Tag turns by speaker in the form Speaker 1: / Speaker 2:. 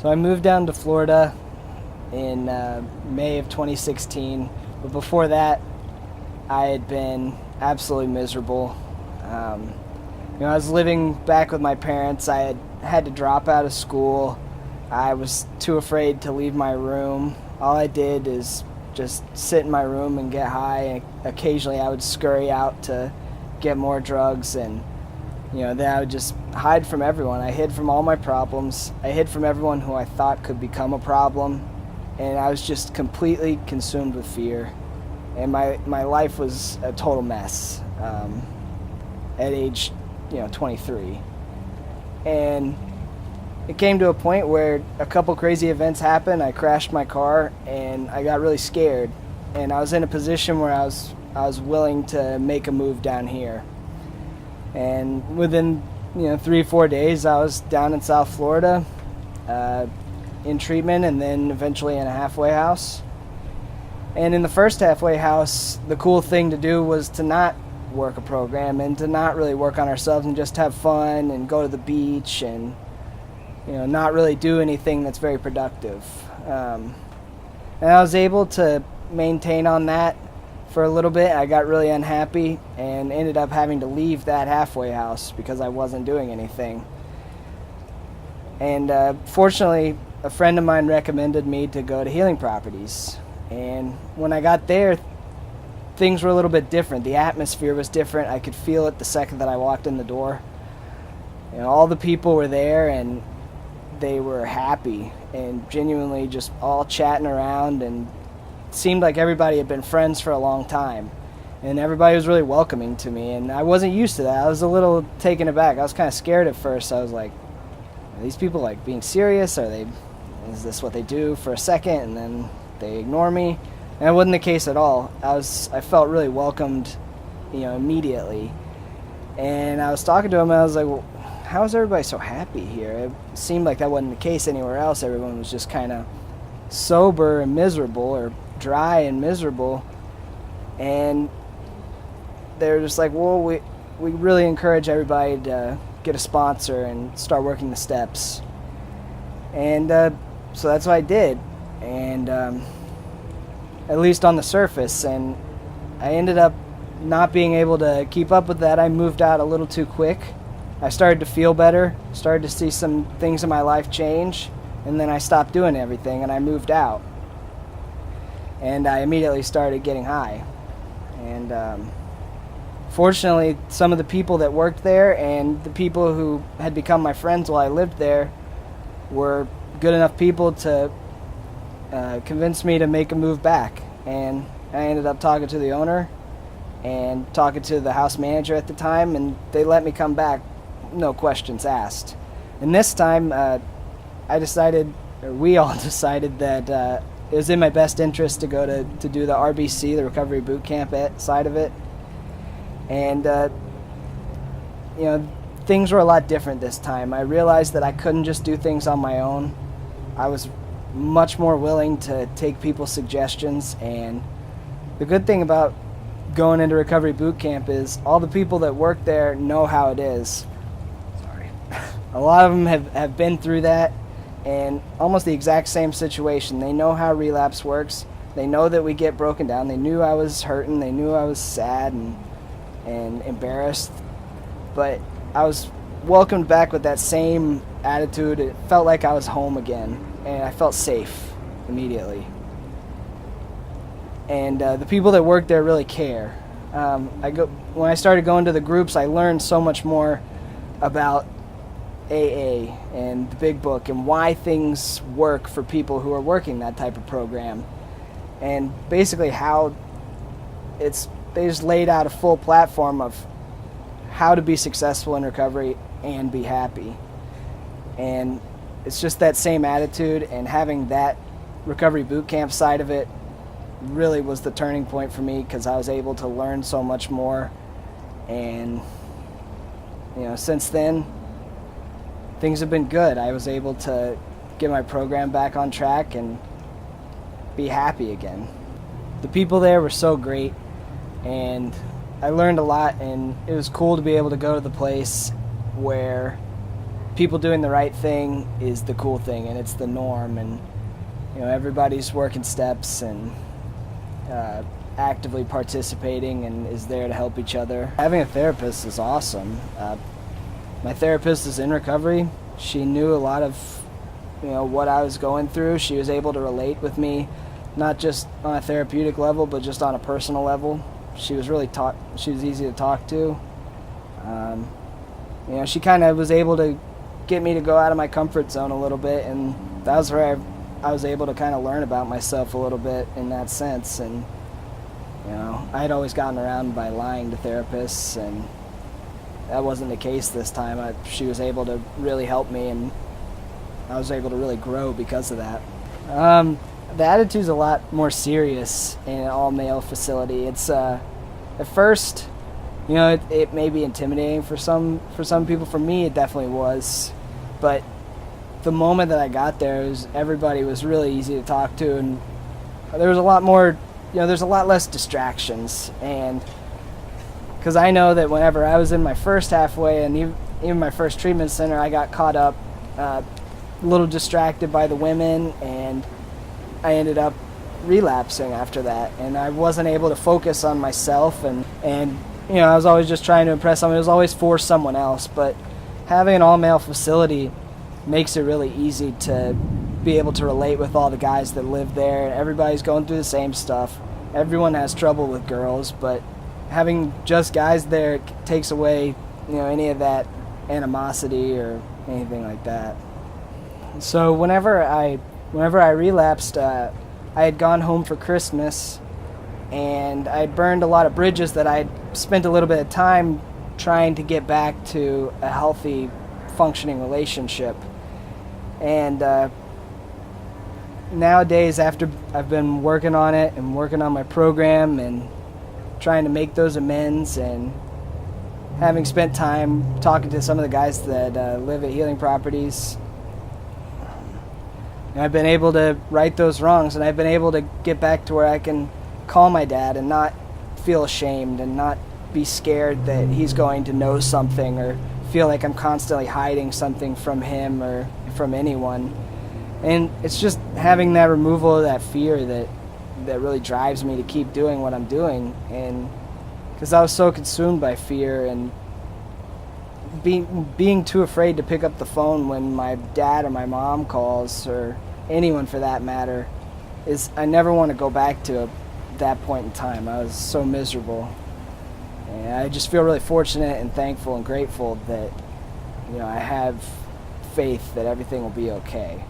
Speaker 1: So I moved down to Florida in May of 2016, but before that, I had been absolutely miserable. I was living back with my parents. I had to drop out of school. I was too afraid to leave my room. All I did is just sit in my room and get high, and occasionally I would scurry out to get more drugs, and then I would just hide from everyone. I hid from all my problems. I hid from everyone who I thought could become a problem, and I was just completely consumed with fear. And my life was a total mess at age 23. And it came to a point where a couple crazy events happened. I crashed my car, and I got really scared. And I was in a position where I was willing to make a move down here. And within 3-4 days, I was down in South Florida in treatment, and then eventually in a halfway house. And in the first halfway house, the cool thing to do was to not work a program and to not really work on ourselves and just have fun and go to the beach and not really do anything that's very productive. And I was able to maintain on that for a little bit. I got really unhappy and ended up having to leave that halfway house because I wasn't doing anything. And fortunately, a friend of mine recommended me to go to Healing Properties. And when I got there, things were a little bit different. The atmosphere was different. I could feel it the second that I walked in the door. All the people were there, and they were happy and genuinely just all chatting around, and it seemed like everybody had been friends for a long time. And everybody was really welcoming to me, and I wasn't used to that. I was a little taken aback. I was kind of scared at first. I was like, are these people like being serious? Is this what they do for a second and then they ignore me? And that wasn't the case at all. I felt really welcomed, immediately. And I was talking to him, and I was like, well, how is everybody so happy here? It seemed like that wasn't the case anywhere else. Everyone was just kind of sober and miserable, or dry and miserable. And they were just like, well, we really encourage everybody to get a sponsor and start working the steps. And so that's what I did. And at least on the surface. And I ended up not being able to keep up with that. I moved out a little too quick. I started to feel better, started to see some things in my life change, and then I stopped doing everything and I moved out. And I immediately started getting high. And fortunately, some of the people that worked there and the people who had become my friends while I lived there were good enough people to convince me to make a move back. And I ended up talking to the owner and talking to the house manager at the time, and they let me come back, no questions asked. And this time, we all decided that it was in my best interest to go to do the RBC, the Recovery Boot Camp side of it. And, things were a lot different this time. I realized that I couldn't just do things on my own. I was much more willing to take people's suggestions, and the good thing about going into Recovery Boot Camp is all the people that work there know how it is. Sorry. A lot of them have been through that, and almost the exact same situation. They know how relapse works. They know that we get broken down. They knew I was hurting. They knew I was sad and embarrassed. But I was welcomed back with that same attitude. It felt like I was home again, and I felt safe immediately. And the people that work there really care. When I started going to the groups, I learned so much more about AA and the Big Book and why things work for people who are working that type of program. And basically how they just laid out a full platform of how to be successful in recovery and be happy. And it's just that same attitude, and having that Recovery Boot Camp side of it really was the turning point for me, because I was able to learn so much more. And since then, things have been good. I was able to get my program back on track and be happy again. The people there were so great, and I learned a lot, and it was cool to be able to go to the place where people doing the right thing is the cool thing, and it's the norm, and everybody's working steps and actively participating and is there to help each other. Having a therapist is awesome. My therapist is in recovery. She knew a lot of what I was going through. She was able to relate with me, not just on a therapeutic level, but just on a personal level. She was easy to talk to. She kind of was able to get me to go out of my comfort zone a little bit, and that was where I was able to kind of learn about myself a little bit in that sense. And I had always gotten around by lying to therapists, and that wasn't the case this time. She was able to really help me, and I was able to really grow because of that. The attitude's a lot more serious in an all-male facility. It's at first, it may be intimidating for some people. For me, it definitely was. But the moment that I got there, everybody was really easy to talk to, and there was a lot more. There's a lot less distractions, and because I know that whenever I was in my first halfway and even my first treatment center, I got caught up, a little distracted by the women, and I ended up relapsing after that, and I wasn't able to focus on myself, and I was always just trying to impress someone. It was always for someone else. But having an all-male facility makes it really easy to be able to relate with all the guys that live there. Everybody's going through the same stuff. Everyone has trouble with girls, but having just guys there takes away any of that animosity or anything like that. So whenever I relapsed, I had gone home for Christmas, and I had burned a lot of bridges that I had spent a little bit of time trying to get back to a healthy, functioning relationship. And nowadays, after I've been working on it and working on my program and trying to make those amends, and having spent time talking to some of the guys that live at Healing Properties, I've been able to right those wrongs, and I've been able to get back to where I can call my dad and not feel ashamed and not be scared that he's going to know something or feel like I'm constantly hiding something from him or from anyone. And it's just having that removal of that fear that really drives me to keep doing what I'm doing. And because I was so consumed by fear and being too afraid to pick up the phone when my dad or my mom calls, or anyone for that matter, I never want to go back to that point in time. I was so miserable. And I just feel really fortunate and thankful and grateful that I have faith that everything will be okay.